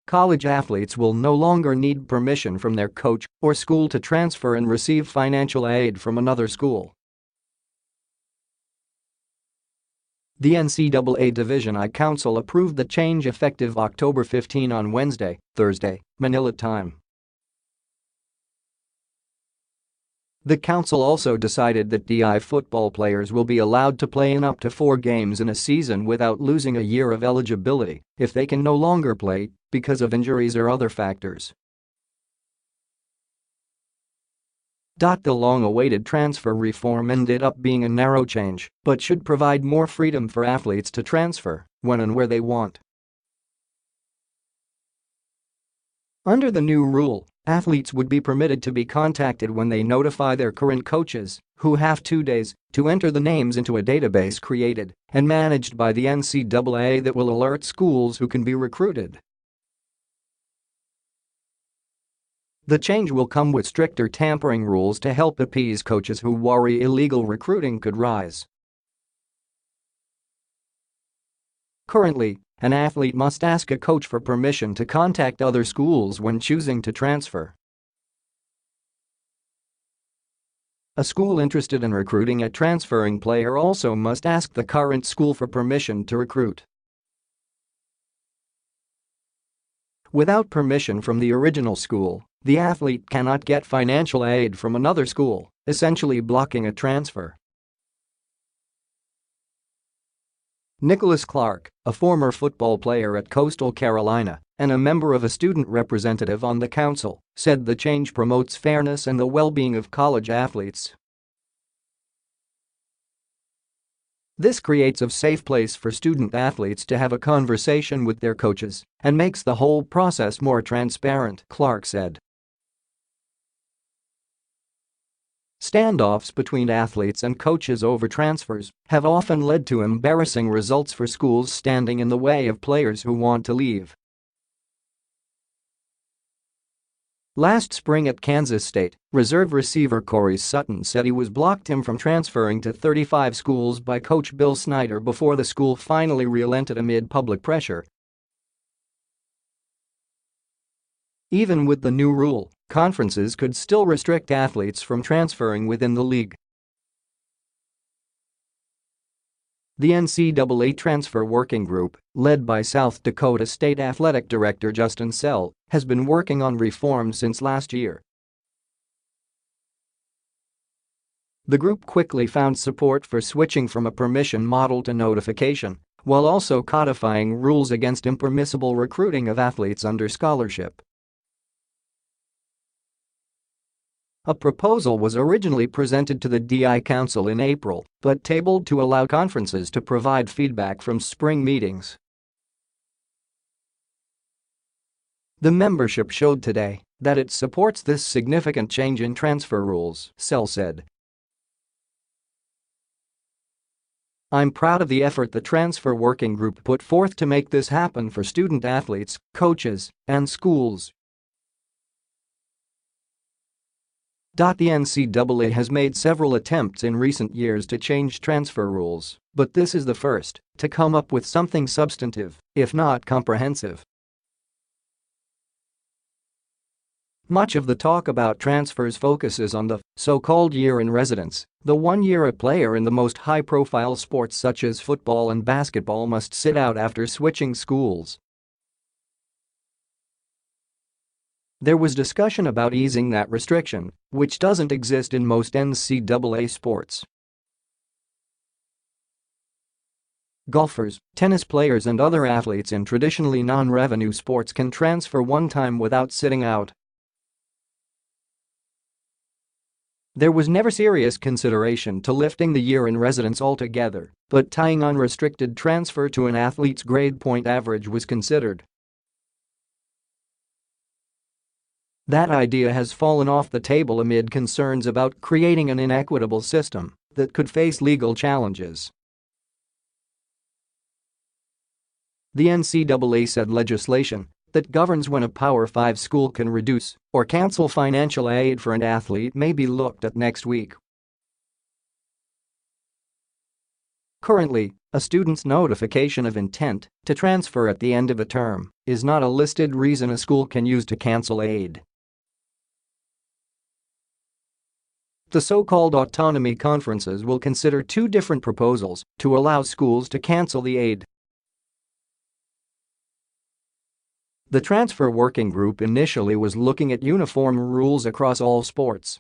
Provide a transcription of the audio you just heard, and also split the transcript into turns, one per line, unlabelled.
college athletes will no longer need permission from their coach or school to transfer and receive financial aid from another school. The NCAA Division I Council approved the change effective October 15 on Wednesday, Thursday, Manila time. The council also decided that DI football players will be allowed to play in up to 4 games in a season without losing a year of eligibility if they can no longer play because of injuries or other factors. The long-awaited transfer reform ended up being a narrow change, but should provide more freedom for athletes to transfer when and where they want. Under the new rule, athletes would be permitted to be contacted when they notify their current coaches, who have 2 days to enter the names into a database created and managed by the NCAA that will alert schools who can be recruited. The change will come with stricter tampering rules to help appease coaches who worry illegal recruiting could rise. Currently, an athlete must ask a coach for permission to contact other schools when choosing to transfer. A school interested in recruiting a transferring player also must ask the current school for permission to recruit. Without permission from the original school, the athlete cannot get financial aid from another school, essentially blocking a transfer. Nicholas Clark, a former football player at Coastal Carolina and a member of a student representative on the council, said the change promotes fairness and the well-being of college athletes. This creates a safe place for student athletes to have a conversation with their coaches and makes the whole process more transparent, Clark said. Standoffs between athletes and coaches over transfers have often led to embarrassing results for schools standing in the way of players who want to leave. Last spring at Kansas State, reserve receiver Corey Sutton said he was blocked from transferring to 35 schools by coach Bill Snyder before the school finally relented amid public pressure. Even with the new rule, conferences could still restrict athletes from transferring within the league. The NCAA Transfer Working Group, led by South Dakota State Athletic Director Justin Sell, has been working on reform since last year. The group quickly found support for switching from a permission model to notification, while also codifying rules against impermissible recruiting of athletes under scholarship. A proposal was originally presented to the DI Council in April, but tabled to allow conferences to provide feedback from spring meetings. The membership showed today that it supports this significant change in transfer rules, Sell said. "I'm proud of the effort the Transfer Working Group put forth to make this happen for student athletes, coaches, and schools." The NCAA has made several attempts in recent years to change transfer rules, but this is the first to come up with something substantive, if not comprehensive. Much of the talk about transfers focuses on the so-called year in residence, the 1 year a player in the most high-profile sports such as football and basketball must sit out after switching schools. There was discussion about easing that restriction, which doesn't exist in most NCAA sports. Golfers, tennis players and other athletes in traditionally non-revenue sports can transfer one time without sitting out. There was never serious consideration to lifting the year in residence altogether, but tying unrestricted transfer to an athlete's grade point average was considered. That idea has fallen off the table amid concerns about creating an inequitable system that could face legal challenges. The NCAA said legislation that governs when a Power 5 school can reduce or cancel financial aid for an athlete may be looked at next week. Currently, a student's notification of intent to transfer at the end of a term is not a listed reason a school can use to cancel aid. The so-called autonomy conferences will consider two different proposals to allow schools to cancel the aid. The transfer working group initially was looking at uniform rules across all sports.